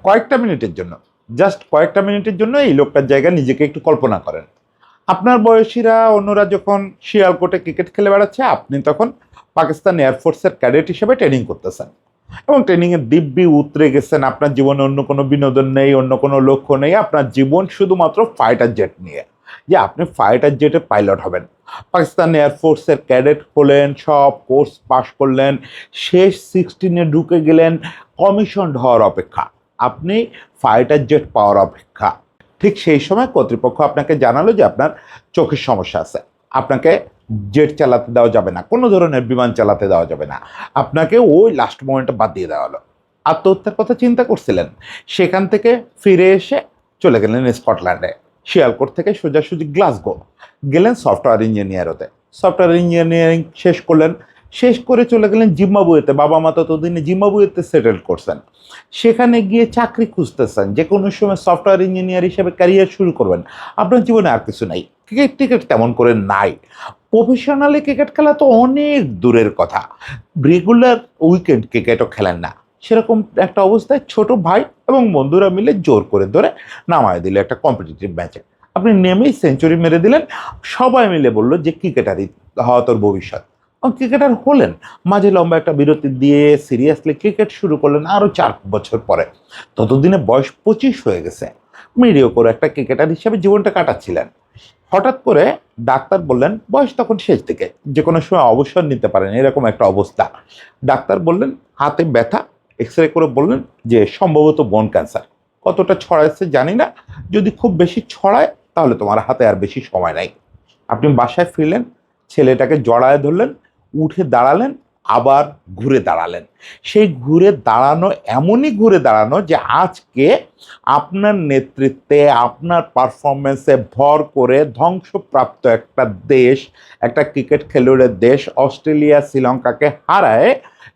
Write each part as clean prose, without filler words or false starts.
কয়েকটা মিনিটের জন্য, জাস্ট কয়েকটা মিনিটের জন্য এই লোকটার জায়গায় নিজেকে একটু কল্পনা করেন। আপনার বয়সীরা অন্যরা যখন শিয়ালকোটে ক্রিকেট খেলে বেড়াচ্ছে, আপনি তখন পাকিস্তান এয়ারফোর্সের ক্যাডেট হিসেবে ট্রেনিং করতেছেন এবং ট্রেনিংয়ের দিব্যি উতরে গেছেন। আপনার জীবনে অন্য কোনো বিনোদন নেই, অন্য কোনো লক্ষ্য নেই। আপনার জীবন শুধুমাত্র ফাইটার জেট নিয়ে, যে আপনি ফাইটার জেটের পাইলট হবেন। পাকিস্তান এয়ারফোর্সের ক্যাডেট হলেন, সব কোর্স পাশ করলেন, শেষ 16-এ ঢুকে গেলেন। কমিশন হওয়ার অপেক্ষা, আপনি ফাইটার জেট পাওয়ার অপেক্ষা। ঠিক সেই সময় কর্তৃপক্ষ আপনাকে জানালো যে আপনার চোখের সমস্যা আছে, আপনাকে জেট চালাতে দেওয়া যাবে না, কোনো ধরনের বিমান চালাতে দেওয়া যাবে না, আপনাকে ওই লাস্ট মোমেন্টে বাদ দিয়ে দেওয়া হলো। আত্মহত্যার কথা চিন্তা করছিলেন, সেখান থেকে ফিরে এসে চলে গেলেন স্কটল্যান্ডে। শিয়ালকোট থেকে সোজাসুজি গ্লাসগো গেলেন সফটওয়্যার ইঞ্জিনিয়ার হতে। সফটওয়্যার ইঞ্জিনিয়ারিং শেষ করলেন, শেষ করে চলে গেলেন জিম্বাবুয়েতে। বাবা মা ততদিনে জিম্বাবুয়েতে সেটেল করছেন। সেখানে গিয়ে চাকরি খুঁজতেছেন, যে কোনো সময় সফটওয়্যার ইঞ্জিনিয়ার হিসেবে ক্যারিয়ার শুরু করবেন। আপনার জীবনে আর কিছু নাই, ক্রিকেট টিকেট তেমন করে নাই। প্রফেশনালি ক্রিকেট খেলা তো অনেক দূরের কথা, রেগুলার উইকেন্ড ক্রিকেটও খেলেন না। সেরকম একটা অবস্থায় ছোট ভাই এবং বন্ধুরা মিলে জোর করে ধরে নামায় দিলে একটা কম্পিটিটিভ ম্যাচে। আপনি নেমেই সেঞ্চুরি মেরে দিলেন। সবাই মিলে বললো যে ক্রিকেটারই হওয়া তোর ভবিষ্যৎ। ক্রিকেটার হলেন। মাঝে লম্বা একটা বিরতি দিয়ে সিরিয়াসলি ক্রিকেট শুরু করলেন আরও 4 বছর পরে। ততদিনে বয়স 25 হয়ে গেছে। মিডিও করে একটা ক্রিকেটার হিসেবে জীবনটা কাটাচ্ছিলেন। হঠাৎ করে ডাক্তার বললেন, বয়স তখন শেষ দিকে, যে কোনো সময় অবসর নিতে পারেন, এরকম একটা অবস্থা। ডাক্তার বললেন হাতে ব্যথা, এক্স রে করে বললেন যে সম্ভবত বোন ক্যান্সার। কতটা ছড়াচ্ছে জানি না, যদি খুব বেশি ছড়ায় তাহলে তোমার হাতে আর বেশি সময় নাই। আপনি বাসায় ফিরলেন, ছেলেটাকে জড়ায় ধরলেন, উঠে দাঁড়ালেন, আবার ঘুরে দাঁড়ালেন। সেই ঘুরে দাঁড়ানো এমনই ঘুরে দাঁড়ানো যে আজকে আপনার নেতৃত্বে, আপনার পারফরমেন্সে ভর করে ধ্বংসপ্রাপ্ত একটা দেশ, একটা ক্রিকেট খেলুড়ের দেশ অস্ট্রেলিয়া শ্রীলঙ্কাকে হারায়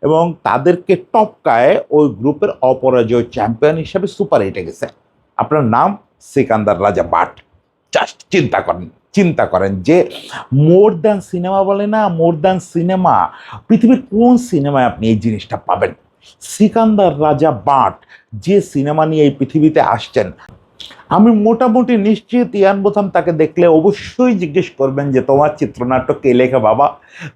এবং তাদেরকে টপকায় ওই গ্রুপের অপরাজয় চ্যাম্পিয়ন হিসেবে সুপার এইটে গেছে। আপনার নাম সিকান্দার রাজা বাট। জাস্ট চিন্তা করেন যে মোর দ্যান সিনেমা বলে না, মোর দ্যান সিনেমা, পৃথিবীর কোন সিনেমায় আপনি এই জিনিসটা পাবেন? সিকান্দার রাজা বাট যে সিনেমা নিয়ে এই পৃথিবীতে আসছেন, আমি মোটামুটি নিশ্চিত ইয়ান বোথাম তাকে দেখলে অবশ্যই জিজ্ঞেস করবেন যে তোমার চিত্রনাট্য কে লেখা বাবা?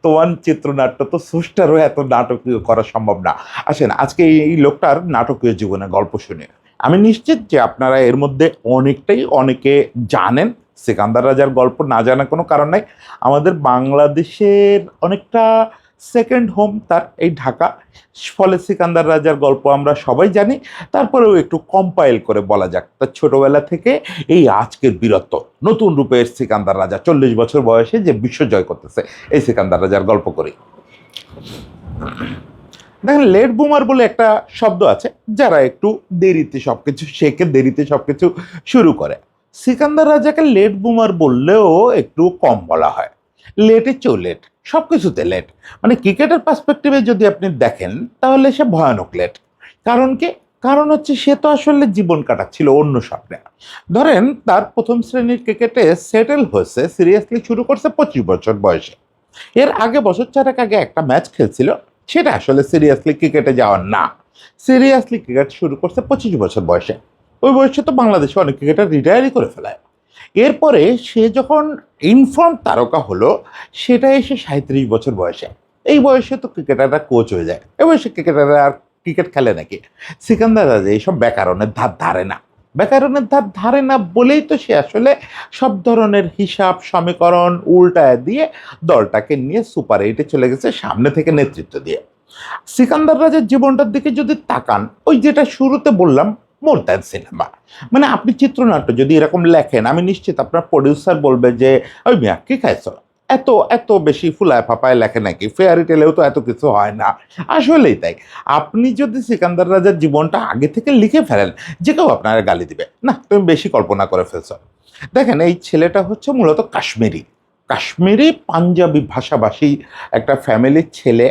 তোমার চিত্রনাট্য তো স্রষ্টারও এত নাটকীয় করা সম্ভব না। আসেন আজকে এই লোকটার নাটকীয় জীবনের গল্প শুনে আমি নিশ্চিত যে আপনারা এর মধ্যে অনেকে জানেন। সিকান্দার রাজার গল্প না জানার কোনো কারণ নাই। আমাদের বাংলাদেশের অনেকটা সেকেন্ড হোম তার এই ঢাকা। ফলে সিকান্দার রাজার গল্প আমরা সবাই জানি। তারপরেও একটু কম্পাইল করে বলা যাক তার ছোটবেলা থেকে এই আজকের বীরত্ব। নতুন রূপের সিকান্দার রাজা 40 বছর বয়সে যে বিশ্ব জয় করতেছে, এই সিকান্দার রাজার গল্প করি। দেখেন, লেট বুমার বলে একটা শব্দ আছে, যারা একটু দেরিতে সবকিছু শেখে, দেরিতে সবকিছু শুরু করে। সিকান্দার রাজাকে লেট বুমার বললেও একটু কম বলা হয়। লেটে চেয়েও লেট, সবকিছুতে লেট। মানে ক্রিকেটের পার্সপেক্টিভে যদি আপনি দেখেন তাহলে সে ভয়ানক লেট। কারণ কি? কারণ হচ্ছে সে তো আসলে জীবন কাটাচ্ছিল অন্য স্বপ্নে। ধরেন তার প্রথম শ্রেণীর ক্রিকেটে সেটেল হয়েছে, সিরিয়াসলি শুরু করছে 25 বছর বয়সে। এর আগে বছর 4 আগে একটা ম্যাচ খেলছিল, সেটা আসলে সিরিয়াসলি ক্রিকেটে যাওয়ার না। সিরিয়াসলি ক্রিকেট শুরু করছে 25 বছর বয়সে। ওই বয়সে তো বাংলাদেশে অনেক ক্রিকেটার রিটায়ারই করে ফেলায়। এরপরে সে যখন ইনফর্ম তারকা হলো, সেটা এসে 37 বছর বয়সে। এই বয়সে তো ক্রিকেটাররা কোচ হয়ে যায়, এই বয়সে ক্রিকেটাররা আর ক্রিকেট খেলে নাকি? সিকান্দার রাজা এইসব ব্যাকরণের ধার ধারে না। ব্যাকরণের ধার ধারে না বলেই তো সে আসলে সব ধরনের হিসাব সমীকরণ উল্টায় দিয়ে দলটাকে নিয়ে সুপার এইটে চলে গেছে, সামনে থেকে নেতৃত্ব দিয়ে। সিকান্দার রাজার জীবনটার দিকে যদি তাকান, ওই যেটা শুরুতে বললাম, মোর দ্যান সিনেমা। মানে আপনি চিত্রনাট্য যদি এরকম লেখেন, আমি নিশ্চিত আপনার প্রডিউসার বলবে যে ওই মিয়া কি খাইছো, এত এত বেশি ফুলায় ফাপায় লেখে নাকি, ফেয়ারি টেলেও তো এত কিছু হয় না। আসলেই তাই। আপনি যদি সিকান্দার রাজার জীবনটা আগে থেকে লিখে ফেলেন, যে কেউ আপনারা গালি দিবে, না তুমি বেশি কল্পনা করে ফেলছো। দেখেন, এই ছেলেটা হচ্ছে মূলত কাশ্মীরি, কাশ্মীরি পাঞ্জাবি ভাষাভাষী একটা ফ্যামিলির ছেলে।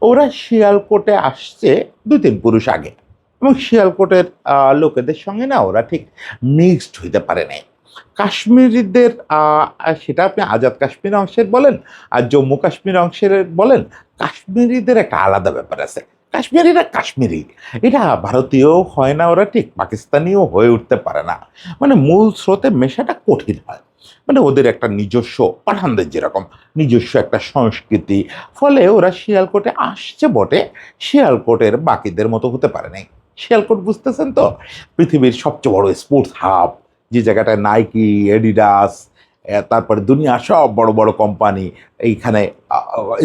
ওরা শিয়ালকোটে আসছে 2-3 পুরুষ আগে, এবং শিয়ালকোটের লোকেদের সঙ্গে না ওরা ঠিক মিক্সড হইতে পারে নাই। কাশ্মীরিদের সেটা আপনি আজাদ কাশ্মীর অংশের বলেন আর জম্মু কাশ্মীর অংশের বলেন, কাশ্মীরিদের একটা আলাদা ব্যাপার আছে। কাশ্মীরিরা কাশ্মীরি, এটা ভারতীয় হয় না, ওরা ঠিক পাকিস্তানিও হয়ে উঠতে পারে না। মানে মূল স্রোতে মেশাটা কঠিন হয়। মানে ওদের একটা নিজস্ব, পাঠানদের যেরকম নিজস্ব একটা সংস্কৃতি, ফলে ওরা শিয়ালকোটে আসছে বটে, শিয়ালকোটের বাকিদের মতো হতে পারে নাই। শিয়ালকোট বুঝতেছেন তো, পৃথিবীর সবচেয়ে বড় স্পোর্টস হাব, যে জায়গাটায় নাইকি, এডিডাস, তারপরে দুনিয়ার সব বড় বড় কোম্পানি এইখানে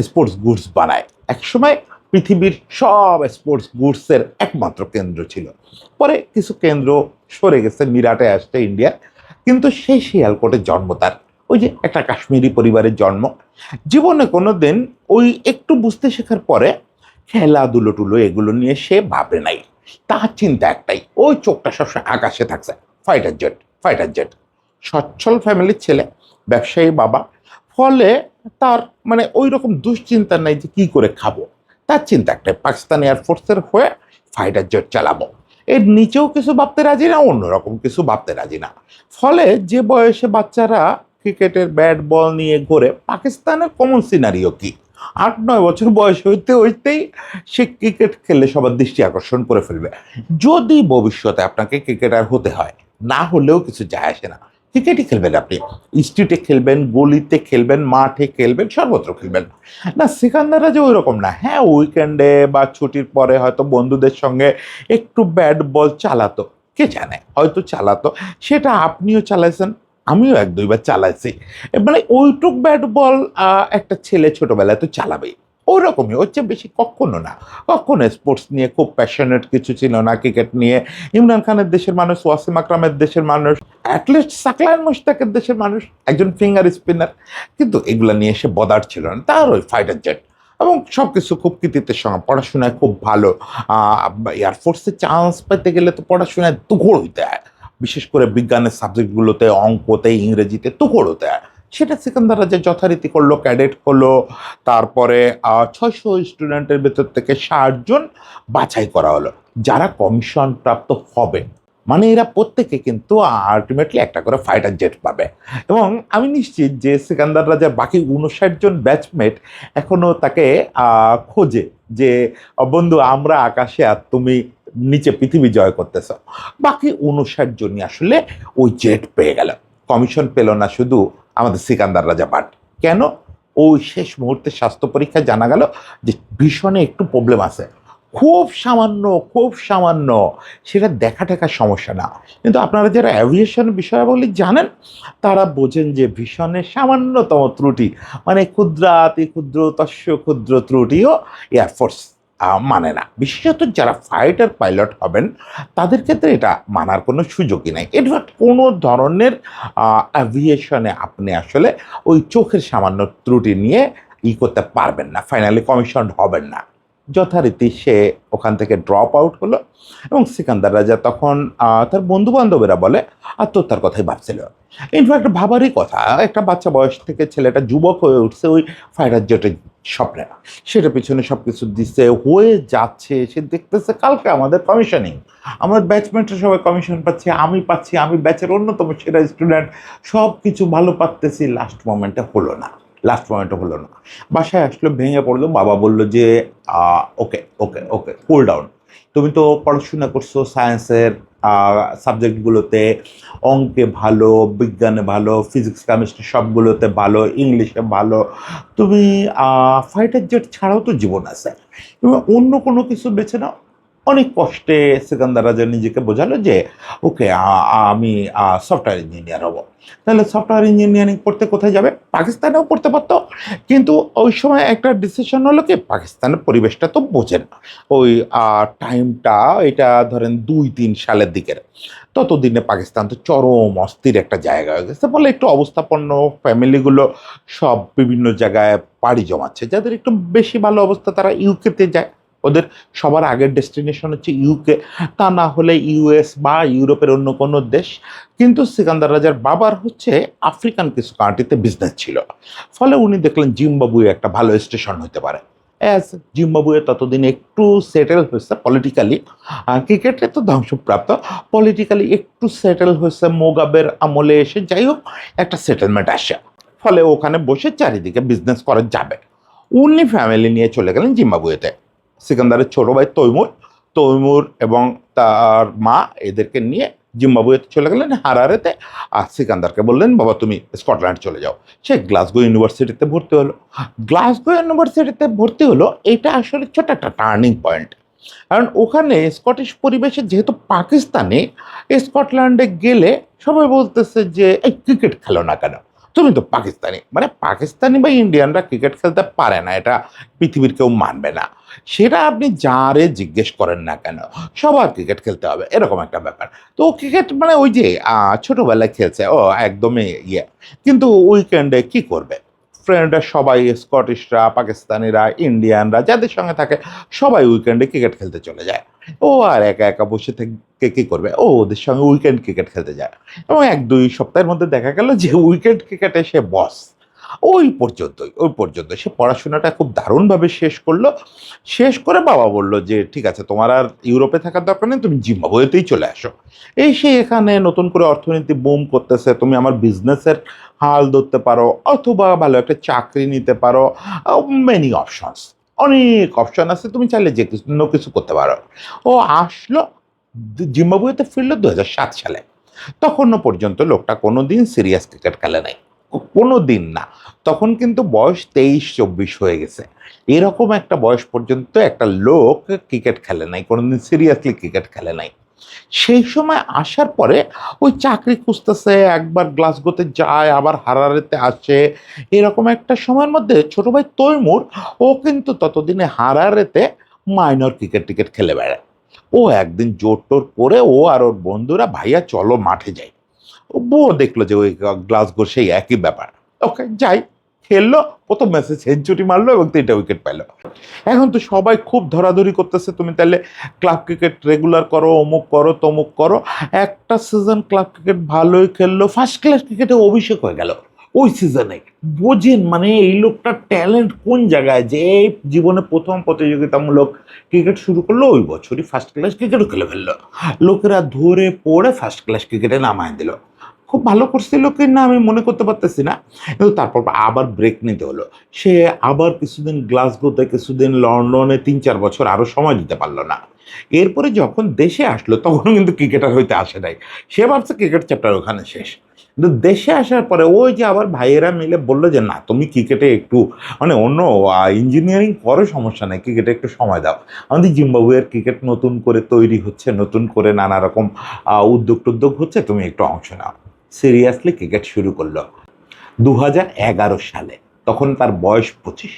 স্পোর্টস গুডস বানায়। একসময় পৃথিবীর সব স্পোর্টস গুডসের একমাত্র কেন্দ্র ছিল। পরে কিছু কেন্দ্র সরে গেছে, মিরাটে আসছে ইন্ডিয়া, কিন্তু সেই শিয়ালকোটের জন্ম তার। ওই যে একটা কাশ্মীরি পরিবারের জন্ম। জীবনে কোনো দিন ওই একটু বুঝতে শেখার পরে খেলাধুলো টুলো এগুলো নিয়ে সে ভাবে নাই। তার চিন্তা একটাই, ওই চোখটা সবসময় আকাশে থাকছে, ফাইটার জেট, ফাইটার জেট। সচ্ছল ফ্যামিলির ছেলে, ব্যবসায়ী বাবা, ফলে তার মানে ওই রকম দুশ্চিন্তা নাই যে কি করে খাবো। তার চিন্তা একটাই, পাকিস্তান এয়ারফোর্সের হয়ে ফাইটার জেট চালাবো। এর নিচেও কিছু ভাবতে রাজি না, অন্যরকম কিছু ভাবতে রাজি না। ফলে যে বয়সে বাচ্চারা ক্রিকেটের ব্যাট বল নিয়ে ঘোরে, পাকিস্তানের কমন সিনারিও কি, 8-9 বছর বয়স হইতে হইতেই সে ক্রিকেট খেললে সবার দৃষ্টি আকর্ষণ করে ফেলবে। যদি ভবিষ্যতে আপনাকে ক্রিকেটার হতে হয়, না হলেও কিছু যায় আসে না, ক্রিকেটই খেলবেন আপনি। স্ট্রিটে খেলবেন, গলিতে খেলবেন, মাঠে খেলবেন, সর্বত্র খেলবেন। না, সিকান্দাররা যে ওই রকম না। হ্যাঁ, উইকেন্ডে বা ছুটির পরে হয়তো বন্ধুদের সঙ্গে একটু ব্যাট বল চালাতো, কে জানে হয়তো চালাতো, সেটা আপনিও চালাইছেন, আমিও 1-2 বার চালাইছি। মানে ওইটুক ব্যাট বল একটা ছেলে ছোটবেলায় তো চালাবেই। ওই রকমই, হচ্ছে বেশি কখনো না। কখনো স্পোর্টস নিয়ে খুব প্যাশনেট কিছু ছিল না। ক্রিকেট নিয়ে ইমরান খানের দেশের মানুষ, ওয়াসিম আকরামের দেশের মানুষ, অ্যাটলিস্ট সাকলায়ন মুশতাকের দেশের মানুষ, একজন ফিঙ্গার স্পিনার, কিন্তু এগুলা নিয়ে সে বদার ছিল না। তার ওই ফাইটার জেট এবং সব কিছু খুব কৃতিত্বের সঙ্গে, পড়াশোনায় খুব ভালো। এয়ারফোর্সে চান্স পেতে গেলে তো পড়াশোনায় তুখোড় হইতে হয়, বিশেষ করে বিজ্ঞানের সাবজেক্টগুলোতে, অঙ্কতে, ইংরেজিতে তুখোড় হতে হয়। সেটা সিকান্দার রাজা যথারীতি করলো, ক্যাডেট হলো। তারপরে 600 স্টুডেন্টের ভেতর থেকে 60 জন বাছাই করা হলো, যারা কমিশন প্রাপ্ত হবে। মানে এরা প্রত্যেকে কিন্তু আলটিমেটলি একটা করে ফাইটার জেট পাবে। এবং আমি নিশ্চিত যে সিকান্দার রাজার বাকি 59 জন ব্যাচমেট এখনো তাকে খোঁজে, যে বন্ধু আমরা আকাশে আর তুমি নিচে পৃথিবী জয় করতেছ। বাকি 59 জনই আসলে ওই জেট পেয়ে গেল। কমিশন পেল না শুধু আমাদের সিকান্দার রাজা বাট। কেন? ওই শেষ মুহূর্তে স্বাস্থ্য পরীক্ষায় জানা গেল যে ভীষণে একটু প্রবলেম আছে, খুব সামান্য, খুব সামান্য, সেটা দেখা টাকার সমস্যা না। কিন্তু আপনারা যারা অ্যাভিয়েশন বিষয়াবলী জানেন, তারা বোঝেন যে ভীষণের সামান্যতম ত্রুটি, মানে ক্ষুদ্রাতি ক্ষুদ্র তস্য ক্ষুদ্র ত্রুটিও এয়ারফোর্স মানে না। বিশেষত যারা ফাইটার পাইলট হবেন তাদের ক্ষেত্রে এটা মানার কোনো সুযোগই নাই। ইনফ্যাক্ট কোনো ধরনের অ্যাভিয়েশনে আপনি আসলে ওই চোখের সামান্য ত্রুটি নিয়ে করতে পারবেন না, ফাইনালি কমিশন হবেন না। যথারীতি সে ওখান থেকে ড্রপ আউট হলো। এবং সিকান্দার রাজা তখন তার বন্ধু বান্ধবেরা বলে আত্মহত্যার কথাই ভাবছিল। ইনফ্যাক্ট ভাবারই কথা, একটা বাচ্চা বয়স থেকে ছেলেটা যুবক হয়ে উঠছে ওই ফাইটার জেটের স্বপ্নে, সেটা পিছনে সব কিছু দিচ্ছে, হয়ে যাচ্ছে। সে দেখতেছে কালকে আমাদের কমিশনিং, আমার ব্যাচমেটরা সবাই কমিশন পাচ্ছে, আমি পাচ্ছি, আমি ব্যাচের অন্যতম সেরা স্টুডেন্ট, সব কিছু ভালো পারতেছি। লাস্ট মোমেন্টে হলো না, লাস্ট মোমেন্টে হলো না। বাসায় আসলো, ভেঙে পড়লো। বাবা বলল যে ওকে ওকে ওকে কুল ডাউন, তুমি তো পড়াশোনা করছো সায়েন্সের সাবজেক্টগুলোতে, অঙ্কে ভালো, বিজ্ঞানে ভালো, ফিজিক্স কেমিস্ট্রি সবগুলোতে ভালো, ইংলিশে ভালো, তুমি ফাইটার জেট ছাড়াও তো জীবন আছে, তুমি অন্য কোনো কিছু বেছে নাও। অনেক কষ্টে সিকান্দার রাজা নিজেকে বোঝালো যে ওকে আমি সফটওয়্যার ইঞ্জিনিয়ার হব। তাহলে সফটওয়্যার ইঞ্জিনিয়ারিং পড়তে কোথায় যাবে? পাকিস্তানেও পড়তে পারতো, কিন্তু ওই সময় একটা ডিসিশন হলো কি, পাকিস্তানের পরিবেশটা তো বোঝেন, ওই টাইমটা এটা ধরেন 2-3 সালের দিকের, ততদিনে পাকিস্তান তো চরম অস্থির একটা জায়গা হয়ে গেছে। ফলে একটু অবস্থাপন্ন ফ্যামিলিগুলো সব বিভিন্ন জায়গায় পাড়ি জমাচ্ছে। যাদের একটু বেশি ভালো অবস্থা তারা ইউকেতে যায়, ওদের সবার আগের ডেস্টিনেশন হচ্ছে ইউকে, তা না হলে ইউএস বা ইউরোপের অন্য কোনো দেশ। কিন্তু সিকান্দার রাজার বাবার হচ্ছে আফ্রিকান কিছু কান্ট্রিতে বিজনেস ছিল, ফলে উনি দেখলেন জিম্বাবুয়ে একটা ভালো স্টেশন হতে পারে। অ্যাজ জিম্বাবুয়ে ততদিন একটু সেটেল হয়েছে পলিটিক্যালি, ক্রিকেটে তো ধ্বংসপ্রাপ্ত, পলিটিক্যালি একটু সেটেল হয়েছে মোগাবের আমলে এসে, যাই হোক একটা সেটেলমেন্ট আসে। ফলে ওখানে বসে চারিদিকে বিজনেস করা যাবে। উনি ফ্যামিলি নিয়ে চলে গেলেন জিম্বাবুয়েতে। সিকান্দারের ছোট ভাই তৈমুর, তৈমুর এবং তার মা এদেরকে নিয়ে জিম্বাবুয়েতে চলে গেলেন হারারেতে। আর সিকান্দারকে বললেন, বাবা তুমি স্কটল্যান্ড চলে যাও। সে গ্লাসগো ইউনিভার্সিটিতে ভর্তি হলো। গ্লাসগো ইউনিভার্সিটিতে ভর্তি হলো, এটা আসলে ছোট একটা টার্নিং পয়েন্ট। কারণ ওখানে স্কটিশ পরিবেশে যেহেতু পাকিস্তানি, স্কটল্যান্ডে গেলে সবাই বলতেছে যে এই ক্রিকেট খেলো না কেন, তুমি তো পাকিস্তানি। মানে পাকিস্তানি বা ইন্ডিয়ানরা ক্রিকেট খেলতে পারে না, এটা পৃথিবীর কেউ মানবে না। সেটা আপনি যারে জিজ্ঞেস করেন না কেন, সবার ক্রিকেট খেলতে হবে, এরকম একটা ব্যাপার। তো ক্রিকেট মানে ওই যে ছোটবেলায় খেলছে ও একদমই ইয়ে, কিন্তু উইকেন্ডে কি করবে, ফ্রেন্ডরা সবাই স্কটিশরা, পাকিস্তানিরা, ইন্ডিয়ানরা যাদের সঙ্গে থাকে সবাই উইকেন্ডে ক্রিকেট খেলতে চলে যায়। ও আর একা একা বসে থেকে কি করবে, ও ওদের সঙ্গে উইকেন্ড ক্রিকেট খেলতে যায়। এবং 1-2 সপ্তাহের মধ্যে দেখা গেল যে উইকেন্ড ক্রিকেটে সে বস। ওই পর্যন্ত সে পড়াশোনাটা খুব দারুণভাবে শেষ করলো। শেষ করে বাবা বলল যে ঠিক আছে, তোমার আর ইউরোপে থাকার দরকার নেই, তুমি জিম্বাবুয়েতেই চলে আসো। এই সে এখানে নতুন করে অর্থনীতি বুম করতেছে, তুমি আমার বিজনেসের হাল ধরতে পারো, অথবা ভালো একটা চাকরি নিতে পারো। মেনি অপশনস, অনেক অপশন আছে, তুমি চাইলে যে কিছু করতে পারো। ও আসলো, জিম্বাবুয়েতে ফিরলো 2007 সালে। তখনও পর্যন্ত লোকটা কোনোদিন সিরিয়াস ক্রিকেট খেলে নাই, কোনো দিন না। তখন কিন্তু বয়স 23-24 হয়ে গেছে। এরকম একটা বয়স পর্যন্ত একটা লোক ক্রিকেট খেলে নাই, কোনোদিন সিরিয়াসলি ক্রিকেট খেলে নাই। সেই সময় আসার পরে ওই চাকরি খুঁজতেছে, একবার গ্লাসগোতে যায়, আবার হারারেতে আসে। এরকম একটা সময়ের মধ্যে ছোট ভাই তৈমুর, ও কিন্তু ততদিনে হারারেতে মাইনর ক্রিকেট টিকেট খেলে বেড়ায়। ও একদিন জোর টোর করে ও আর ওর বন্ধুরা, ভাইয়া চলো মাঠে যাই। ও বউ দেখলো যে ওই গ্লাসগোর সেই একই ব্যাপার, ওকে যাই। খেললো, প্রথম ম্যাচে সেঞ্চুরি মারলো এবং 3টা উইকেট পেলো। এখন তো সবাই খুব ধরাধরি করতেছে, তুমি তাহলে ক্লাব ক্রিকেট রেগুলার করো, অমুক করো তমুক করো। একটা সিজন ক্লাব ক্রিকেট ভালোই খেললো, ফার্স্ট ক্লাস ক্রিকেটে অভিষেক হয়ে গেল ওই সিজনে। বোঝেন মানে এই লোকটার ট্যালেন্ট কোন জায়গায়, যে জীবনে প্রথম প্রতিযোগিতামূলক ক্রিকেট শুরু করলো, ওই বছরই ফার্স্ট ক্লাস ক্রিকেটও খেলে ফেললো। লোকেরা ধরে পড়ে ফার্স্ট ক্লাস ক্রিকেটে নামায় দিল। খুব ভালো করছিল কি না আমি মনে করতে পারতেছি না, কিন্তু তারপর আবার ব্রেক নিতে হলো। সে আবার কিছুদিন গ্লাসগোতে, কিছুদিন লন্ডনে, 3-4 বছর আরো সময় দিতে পারলো না। এরপরে যখন দেশে আসলো তখনও কিন্তু ক্রিকেটার হইতে আসে নাই। সে ভাবছে ক্রিকেট চ্যাপ্টার ওখানে শেষ। কিন্তু দেশে আসার পরে ওই যে আবার ভাইয়েরা মিলে বললো যে না, তুমি ক্রিকেটে একটু মানে অন্য ইঞ্জিনিয়ারিং করো, সমস্যা নেই, ক্রিকেটে একটু সময় দাও। আমাদের জিম্বাবুয়ের ক্রিকেট নতুন করে তৈরি হচ্ছে, নতুন করে নানা রকম উদ্যোগ টুদ্যোগ হচ্ছে, তুমি একটু অংশ নাও। সিরিয়াসলি ক্রিকেট শুরু করলো 2011 সালে। তখন তার বয়স 25।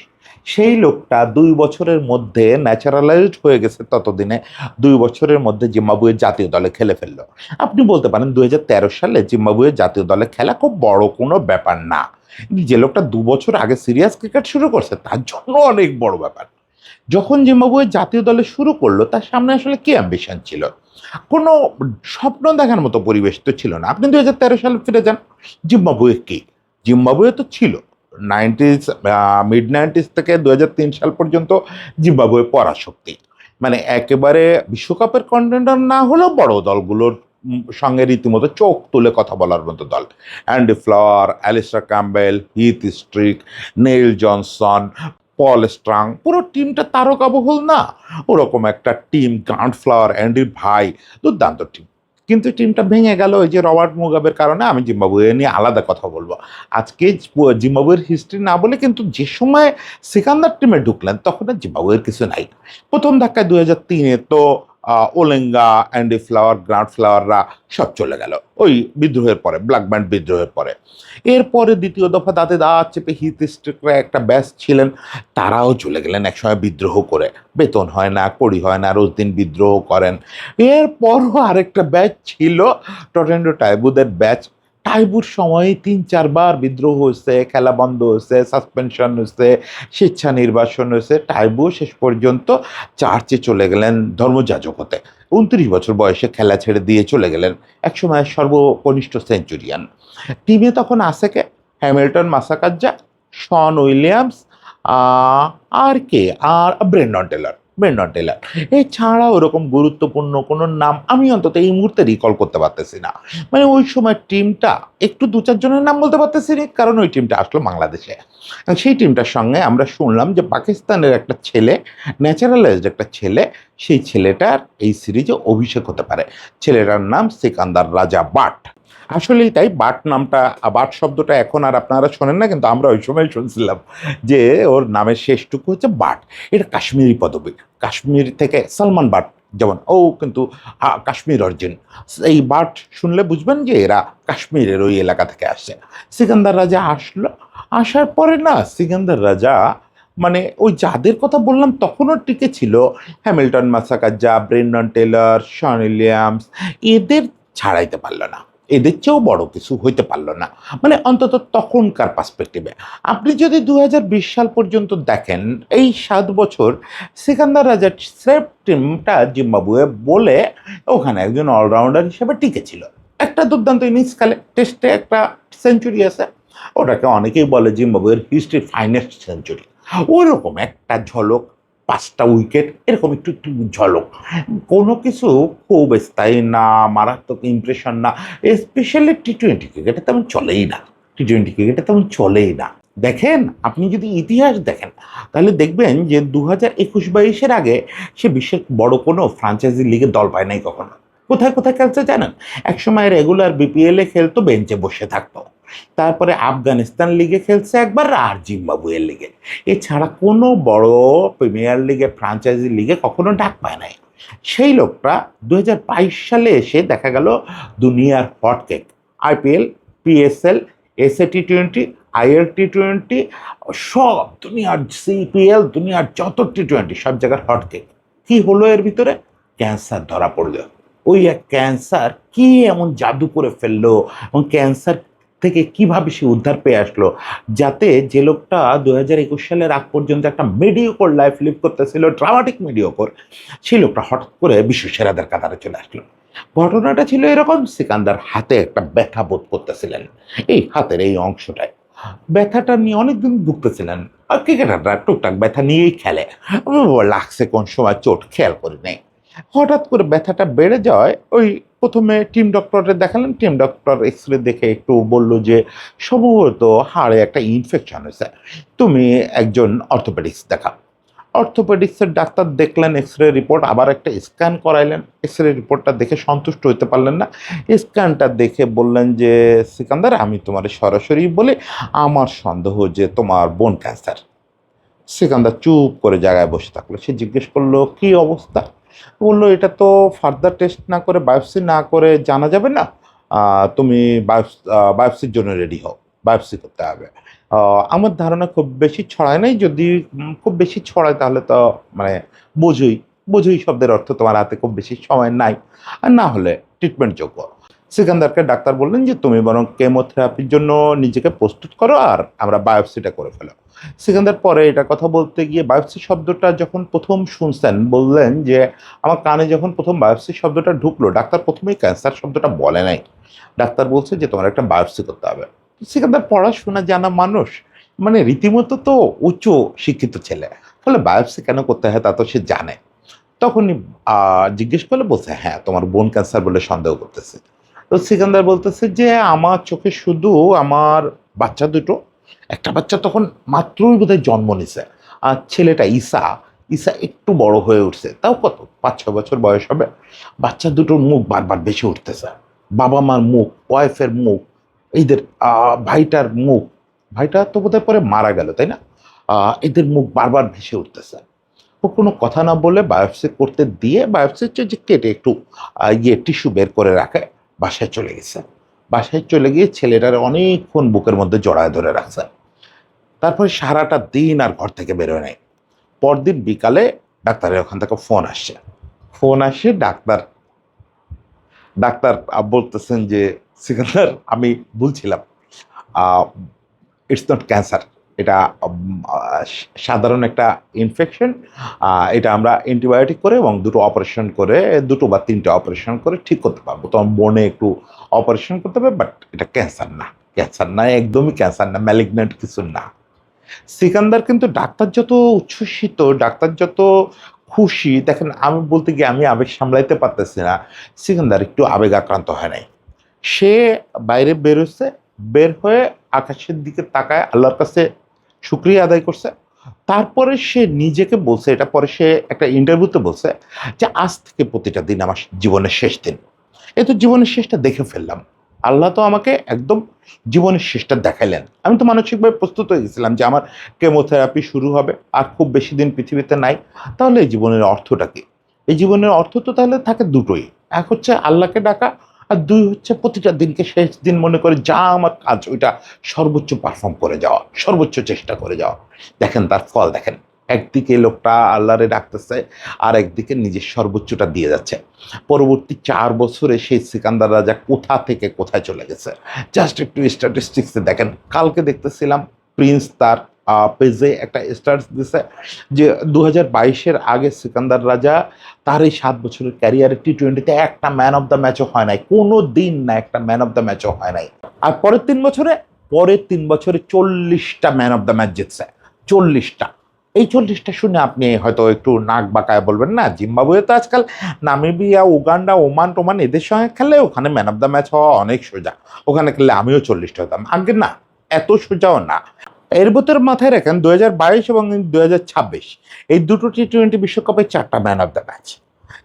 সেই লোকটা 2 বছরের মধ্যে ন্যাচারালাইজড হয়ে গেছে। ততদিনে 2 বছরের মধ্যে জিম্বাবুয়ের জাতীয় দলে খেলে ফেললো। আপনি বলতে পারেন 2013 সালে জিম্বাবুয়ের জাতীয় দলে খেলা খুব বড় কোনো ব্যাপার না, কিন্তু যে লোকটা 2 বছর আগে সিরিয়াস ক্রিকেট শুরু করছে তার জন্য অনেক বড় ব্যাপার। যখন জিম্বাবুয়ে জাতীয় দলে শুরু করলো, তার সামনে আসলে কি অ্যাম্বিশন ছিল, কোনো স্বপ্ন দেখার মতো পরিবেশ তো ছিল না। আপনি 2013 সালে ফিরে যান, জিম্বাবুয়ে কি, জিম্বাবুয়ে তো ছিল 90s, মিড 90s থেকে 2003 সাল পর্যন্ত জিম্বাবুয়ে পরাশক্তি। মানে একেবারে বিশ্বকাপের কন্টেন্ডার না হলেও বড় দলগুলোর সঙ্গে রীতিমতো চোখ তুলে কথা বলার মতো দল। Andy Flower, Alistair Campbell, Heath Streak, Neil Johnson, Paul Strang, পুরো টিমটা তারকাবহুল না, ওরকম একটা টিম। গ্রান্ট ফ্লাওয়ার, অ্যান্ডির ভাই, দুর্দান্ত টিম। কিন্তু টিমটা ভেঙে গেল ওই যে রবার্ট মুগাবের কারণে। আমি জিম্বাবুয়ে নিয়ে আলাদা কথা বলবো আজকে, জিম্বাবুয়ের হিস্ট্রি না বলে। কিন্তু যে সময় সিকান্দার টিমে ঢুকলেন তখন আর জিম্বাবুয়ের কিছু নাই। প্রথম ধাক্কায় 2003-এ তো ওলেঙ্গা, অ্যান্ডি ফ্লাওয়ার, গ্রান্ট ফ্লাওয়াররা সব চলে গেল ওই বিদ্রোহের পরে, ব্ল্যাক ব্যান্ড বিদ্রোহের পরে। এরপরে দ্বিতীয় দফা দাঁতে দাঁত চেপে হিথ স্ট্রিকরা একটা ব্যাচ ছিলেন, তারাও চলে গেলেন একসময় বিদ্রোহ করে। বেতন হয় না, কড়ি হয় না, রোজ দিন বিদ্রোহ করেন। এরপরও আরেকটা ব্যাচ ছিল, টরেন্ডো টাইবুদের ব্যাচ। টাইবুর সময় 3-4 বার বিদ্রোহ হয়েছে, খেলা বন্ধ হয়েছে, সাসপেনশন হয়েছে, স্বেচ্ছা নির্বাসন হয়েছে। টাইবু শেষ পর্যন্ত চার্চে চলে গেলেন ধর্মযাজক হতে। 29 বছর বয়সে খেলা ছেড়ে দিয়ে চলে গেলেন, একসময় সর্বকনিষ্ঠ সেঞ্চুরিয়ান। টিমে তখন আছে কে, হ্যামিল্টন মাসাকাজ্জা, শন উইলিয়ামস, আর কে, আর ব্রেন্ডন টেলর। Brendon Taylor. এছাড়া ওরকম গুরুত্বপূর্ণ কোনো নাম আমি অন্তত এই মুহূর্তে রিকল করতে পারতেছি না। মানে ওই সময় টিমটা একটু দু চারজনের নাম বলতে পারতেছি না, কারণ ওই টিমটা আসলো বাংলাদেশে। সেই টিমটার সঙ্গে আমরা শুনলাম যে পাকিস্তানের একটা ছেলে, ন্যাচারালাইজড একটা ছেলে, সেই ছেলেটার এই সিরিজে অভিষেক হতে পারে। ছেলেটার নাম সিকান্দার রাজা বাট। আসলেই তাই, বাট নামটা, বাট শব্দটা এখন আর আপনারা শোনেন না, কিন্তু আমরা ওই সময় শুনছিলাম যে ওর নামের শেষটুকু হচ্ছে বাট। এটা কাশ্মীরি পদবী, কাশ্মীর থেকে সালমান বাট, যেমন ও কিন্তু কাশ্মীর অরিজিন। এই বাট শুনলে বুঝবেন যে এরা কাশ্মীরের ওই এলাকা থেকে আসছে। সিকান্দার রাজা আসলো, আসার পরে না সিকান্দার রাজা মানে ওই যাদের কথা বললাম তখনও টিকে ছিল, Hamilton Masakadza, Brendan Taylor, Sean Williams, এদের ছাড়াইতে পারলো না, এদের চেয়েও বড় কিছু হইতে পারলো না, মানে অন্তত তখনকার পার্সপেক্টিভে। আপনি যদি 2020 সাল পর্যন্ত দেখেন, এই 7 বছর সিকান্দার রাজার স্রেফ টিমটা জিম্বাবুয়ে বলে ওখানে একজন অলরাউন্ডার হিসেবে টিকে ছিল। একটা দুর্দান্ত ইনিংস খেলে, টেস্টে একটা সেঞ্চুরি আছে, ওটাকে অনেকেই বলে জিম্বাবুয়ের হিস্ট্রির ফাইনেস্ট সেঞ্চুরি। ওরকম একটা ঝলক, 5টা উইকেট, এরকম একটু একটু ঝলক, কোনো কিছু খুব স্থায়ী না, মারাত্মক ইমপ্রেশন না। স্পেশালি টি-20 ক্রিকেটে তেমন চলেই না, টি-20 ক্রিকেটে তেমন চলেই না। দেখেন, আপনি যদি ইতিহাস দেখেন তাহলে দেখবেন যে 2021-22-এর আগে সে বিশ্বের বড় কোনো ফ্রাঞ্চাইজি লিগে দল পায় নাই কখনো। কোথায় কোথায় খেলছে জানেন? একসময় রেগুলার বিপিএলে খেলতো, বেঞ্চে বসে থাকতো। তারপরে আফগানিস্তান লিগে খেলছে একবার, আর জিম্বাবুয়ের লিগে। এছাড়া কোনো বড় প্রিমিয়ার লিগে, ফ্রাঞ্চাইজি লিগে কখনো ডাক পায় নাই। সেই লোকটা 2022 সালে এসে দেখা গেল দুনিয়ার hotcake. IPL, PSL, SA টি-20, IL টি-20, সব দুনিয়ার সিপিএল, দুনিয়ার যত টি-20 সব জায়গার হটকেক। কি হলো এর ভিতরে? ক্যান্সার ধরা পড়লো। ওই এক ক্যান্সার কি এমন জাদু করে ফেললো, এবং ক্যান্সার থেকে কিভাবে সে উদ্ধার পেয়ে আসলো, যাতে যে লোকটা 2021 সালের আগ পর্যন্ত একটা মিডিওকর লাইফ লিভ করতেছিল, ড্রামাটিক মিডিওকর, সেই লোকটা হঠাৎ করে বিশ্ব সেরাদের কাতারে চলে আসলো। ঘটনাটা ছিল এরকম, সিকান্দার হাতে একটা ব্যথা বোধ করতেছিলেন, এই হাতের এই অংশটায় ব্যথাটা নিয়ে অনেকদিন ভুগতেছিলেন। আর ক্রিকেটাররা টুকটাক ব্যথা নিয়েই খেলে, লাগছে কোন সময় চোট খেয়াল করি নাই। হঠাৎ করে ব্যথাটা বেড়ে যাওয়ায় ওই প্রথমে টিম ডক্টরে দেখালেন। টিম ডক্টর এক্স-রে দেখে একটু বলল যে সম্ভবত হাড়ে একটা ইনফেকশন হয়েছে, তুমি একজন অর্থোপেডিক্স দেখাও। অর্থোপেডিক্সের ডাক্তার দেখলেন, এক্স-রে রিপোর্ট, আবার একটা স্ক্যান করাইলেন। এক্স-রে রিপোর্টটা দেখে সন্তুষ্ট হইতে পারলেন না। স্ক্যানটা দেখে বললেন যে সিকান্দার, আমি তোমার সরাসরি বলি, আমার সন্দেহ যে তোমার বোন ক্যান্সার। সিকান্দার চুপ করে জায়গায় বসে থাকলো। সে জিজ্ঞেস করলো কি অবস্থা? বললো এটা তো ফার্দার টেস্ট না করে, বায়োপসি না করে জানা যাবে না। তুমি বায়োপসির জন্য রেডি হও, বায়োপসি করতে হবে। আমার ধারণা খুব বেশি ছড়ায় নাই, যদি খুব বেশি ছড়ায় তাহলে তো মানে বোঝই, বোঝই শব্দের অর্থ তোমার হাতে খুব বেশি সময় নাই, আর না হলে ট্রিটমেন্ট যোগ্য। সিকান্দারকে ডাক্তার বললেন যে তুমি বরং কেমোথেরাপির জন্য নিজেকে প্রস্তুত করো, আর আমরা বায়োপসিটা করে ফেলো। সিকান্দার পরে এটা কথা বলতে গিয়ে বায়োপসি শব্দটা যখন প্রথম শুনছেন, বললেন যে আমার কানে যখন প্রথম বায়োপসি শব্দটা ঢুকলো, ডাক্তার প্রথমেই ক্যান্সার শব্দটা বলে নাই, ডাক্তার বলছে যে তোমার একটা বায়োপসি করতে হবে। সিকান্দার পড়াশোনা জানা মানুষ, মানে রীতিমতো তো উচ্চ শিক্ষিত ছেলে, ফলে বায়োপসি কেন করতে হয় তা তো সে জানে। তখনই জিজ্ঞেস করলে বলছে হ্যাঁ তোমার বোন ক্যান্সার বলে সন্দেহ করতেছে। তো সিকান্দার বলতেছে যে আমার চোখে শুধু আমার বাচ্চা দুটো, একটা বাচ্চা তখন মাত্রই বোধহয় জন্ম নিছে, আর ছেলেটা ঈসা, ঈসা একটু বড় হয়ে উঠছে, তাও কত 5-6 বছর বয়স হবে। বাচ্চা দুটোর মুখ বারবার ভেসে উঠতেছে, বাবা মার মুখ, ওয়াইফের মুখ, এদের ভাইটার মুখ, ভাইটা তো বোধহয় পরে মারা গেল তাই না, এদের মুখ বারবার ভেসে উঠতেছে। ও কোনো কথা না বলে বায়োপসি করতে দিয়ে, বায়োপসির যে কেটে একটু টিস্যু বের করে রাখে, বাসায় চলে গেছে। বাসায় চলে গিয়ে ছেলেটার অনেকক্ষণ বুকের মধ্যে জড়ায় ধরে রাখছে। তারপরে সারাটা দিন আর ঘর থেকে বেরোয় নাই। পরদিন বিকালে ডাক্তারের ওখান থেকে ফোন আসছে। ফোন আসে, ডাক্তার ডাক্তার বলতেছেন যে সিকান্দার, আমি বলছিলাম ইটস নট ক্যান্সার, এটা সাধারণ একটা ইনফেকশন। এটা আমরা অ্যান্টিবায়োটিক করে এবং দুটো অপারেশন করে, 2 বা 3টে অপারেশন করে ঠিক করতে পারবো। তোমার বোনে একটু অপারেশন করতে হবে, বাট এটা ক্যান্সার না, ক্যান্সার না, একদমই ক্যান্সার না, ম্যালিগন্যান্ট কিছু না। সিকান্দার কিন্তু ডাক্তার যত উচ্ছ্বসিত, ডাক্তার যত খুশি। দেখেন আমি বলতে গিয়ে আমি আবেগ সামলাইতে পারতেছি না। সিকান্দার একটু আবেগ আক্রান্ত হয় নাই। সে বাইরে বেরোচ্ছে, বের হয়ে আকাশের দিকে তাকায় আল্লাহর কাছে শুকরিয়া আদায় করছে। তারপরে সে নিজেকে বলছে, এটা পরে সে একটা ইন্টারভিউতে বলছে যে আজ থেকে প্রতিটা দিন আমার জীবনের শেষ দিন। এই তো জীবনের শেষটা দেখে ফেললাম। আল্লাহ তো আমাকে একদম জীবনের শেষটা দেখাইলেন। আমি তো মানসিকভাবে প্রস্তুত হয়ে গেছিলাম যে আমার কেমোথেরাপি শুরু হবে, আর খুব বেশি দিন পৃথিবীতে নাই। তাহলে এই জীবনের অর্থটা কি? এই জীবনের অর্থ তো তাহলে থাকে দুটোই। এক হচ্ছে আল্লাহকে ডাকা, আর দুই হচ্ছে প্রতিটা দিনকে শেষ দিন মনে করে যা আমার কাজ ওইটা সর্বোচ্চ পারফর্ম করে যাওয়া, সর্বোচ্চ চেষ্টা করে যাওয়া। দেখেন তার ফল দেখেন। একদিকে লোকটা আল্লাহরে ডাকতেছে, আর একদিকে নিজের সর্বোচ্চটা দিয়ে যাচ্ছে। পরবর্তী 4 বছরে সেই সিকান্দার রাজা কোথা থেকে কোথায় চলে গেছে, জাস্ট একটু স্ট্যাটিস্টিক্সে দেখেন। কালকে দেখতেছিলাম প্রিন্স তার পেজে একটা স্ট্যাটাস দিছে যে 2022-এর আগে সিকান্দার রাজা তার এই 7 বছরের ক্যারিয়ারে টি-20-তে একটা ম্যান অফ দ্য ম্যাচও হয় নাই, কোনো দিন না একটা ম্যান অফ দ্য ম্যাচও হয় নাই। আর পরের 3 বছরে 40টা ম্যান অফ দ্য ম্যাচ জিতছে, 40টা। এই 40টা শুনে আপনি হয়তো একটু নাক বাঁকায় বলবেন না জিম্বাবুয়ে তো আজকাল নামিবিয়া, উগান্ডা, ওমান টোমান এদের সঙ্গে খেলে ওখানে ম্যান অফ দ্য ম্যাচ হওয়া অনেক সোজা, ওখানে খেললে আমিও 40টা হতাম। আগে না, এত সোজাও না। এর ভিতরে মাথায় রাখেন 2022 এবং 2026 এই দুটো টি-20 বিশ্বকাপে 4টা ম্যান অফ দ্য ম্যাচ।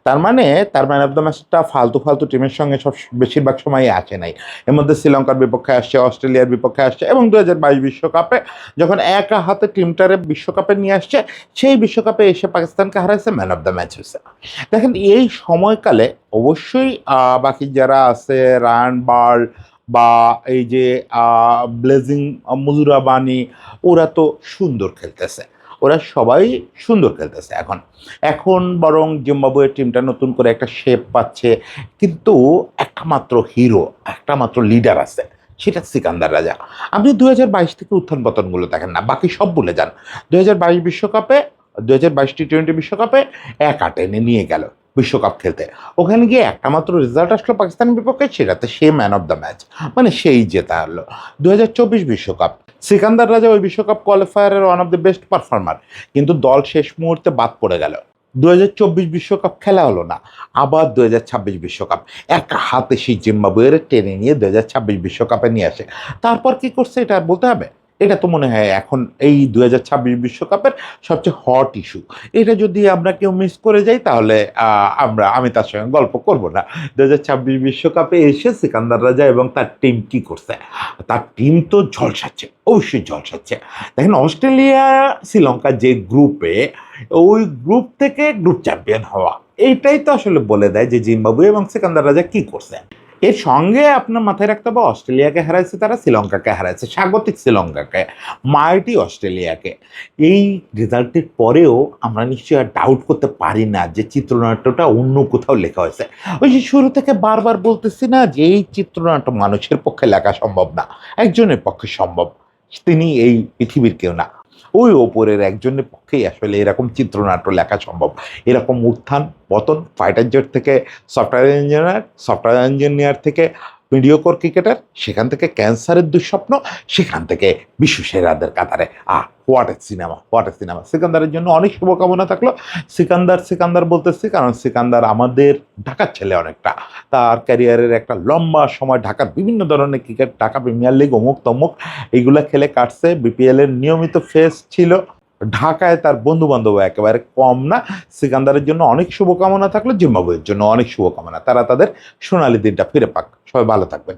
তার মানে তার ম্যান অফ দ্য ম্যাচটা ফালতু ফালতু টিমের সঙ্গে সব বেশিরভাগ সময়ই আসে নাই। এর মধ্যে শ্রীলঙ্কার বিপক্ষে আসছে, অস্ট্রেলিয়ার বিপক্ষে আসছে, এবং 2022 বিশ্বকাপে যখন একা হাতে টিমটারে বিশ্বকাপে নিয়ে আসছে, সেই বিশ্বকাপে এসে পাকিস্তানকে হারাইছে, ম্যান অফ দ্য ম্যাচ হয়েছে। দেখেন এই সময়কালে অবশ্যই বাকি যারা আছে রায়ান বার্ল বা এই যে ব্লেজিং মুজুরাবানি, ওরা তো সুন্দর খেলতেছে, ওরা সবাই সুন্দর খেলতেছে। এখন এখন বরং জিম্বাবুয়ের টিমটা নতুন করে একটা শেপ পাচ্ছে, কিন্তু একটা মাত্র হিরো, একটা মাত্র লিডার আছে, সেটা সিকান্দার রাজা। আপনি 2022 থেকে উত্থান পতনগুলো দেখেন না, বাকি সব ভুলে যান। 2022 বিশ্বকাপে, 2022 টি-20 বিশ্বকাপে একা টেনে নিয়ে গেল বিশ্বকাপ খেলতে। ওখানে গিয়ে একটা মাত্র রেজাল্ট আসলো পাকিস্তানের বিপক্ষে, সেটাতে সে ম্যান অফ দ্য ম্যাচ, মানে সেই জেতা হলো। 2024 বিশ্বকাপ, সিকান্দার রাজা ওই বিশ্বকাপ কোয়ালিফায়ারের one of the best performer, কিন্তু দল শেষ মুহূর্তে বাদ পড়ে গেল। 2024 বিশ্বকাপ খেলা হলো না। আবার 2026 বিশ্বকাপ একা হাতে সেই জিম্বাবুয়ের টেনে নিয়ে 2026 বিশ্বকাপে নিয়ে আসে। তারপর কি করছে এটা আর বলতে হবে? এটা তো মনে হয় এখন এই 2026 বিশ্বকাপের সবচেয়ে হট ইস্যু। এটা যদি আমরা কেউ মিস করে যাই তাহলে আমি তার সঙ্গে গল্প করব না। 2026 বিশ্বকাপে এসে সিকান্দার রাজা এবং তার টিম কি করছে? তার টিম তো ঝলসাচ্ছে, অবশ্যই ঝলসাচ্ছে। দেখেন অস্ট্রেলিয়া শ্রীলঙ্কা যে গ্রুপে, ওই গ্রুপ থেকে গ্রুপ চ্যাম্পিয়ন হওয়া, এইটাই তো আসলে বলে দেয় যে জিম্বাবুয়ে এবং সিকান্দার রাজা কি করছে। এর সঙ্গে আপনার মাথায় রাখতে হবে অস্ট্রেলিয়াকে হারাইছে তারা, শ্রীলঙ্কাকে হারাইছে, স্বাগতিক শ্রীলঙ্কাকে, মাইটি অস্ট্রেলিয়াকে। এই রেজাল্টের পরেও আমরা নিশ্চয়ই আর ডাউট করতে পারি না যে চিত্রনাট্যটা অন্য কোথাও লেখা হয়েছে। ওই যে শুরু থেকে বারবার বলতেছি না যে এই চিত্রনাট্য মানুষের পক্ষে লেখা সম্ভব না, একজনের পক্ষে সম্ভব, তিনি এই পৃথিবীর কেউ না। ওই ওপরের একজনের পক্ষেই আসলে এরকম চিত্রনাট্য লেখা সম্ভব। এরকম উত্থান পতন, ফাইটার জেট থেকে সফটওয়্যার ইঞ্জিনিয়ার থেকে মিডিওকর ক্রিকেটার, সেখান থেকে ক্যান্সারের দুঃস্বপ্ন, সেখান থেকে বিশ্বসেরাদের কাতারে। What a cinema, what a cinema. সিকান্দারের জন্য অনেক শুভকামনা থাকলো। সিকান্দার সিকান্দার বলতেছি কারণ সিকান্দার আমাদের ঢাকার ছেলে অনেকটা। তার ক্যারিয়ারের একটা লম্বা সময় ঢাকার বিভিন্ন ধরনের ক্রিকেট, ঢাকা প্রিমিয়ার লিগ, অমুক তমুক, এইগুলা খেলে কাটছে। বিপিএল-এর নিয়মিত ফেস ছিল। ঢাকায় তার বন্ধু বান্ধব একেবারে কম না। সিকান্দারের জন্য অনেক শুভকামনা থাকলো, জিম্বাবুয়ের জন্য অনেক শুভকামনা, তারা তাদের সোনালী দিনটা ফিরে পাক। সবাই ভালো থাকবেন।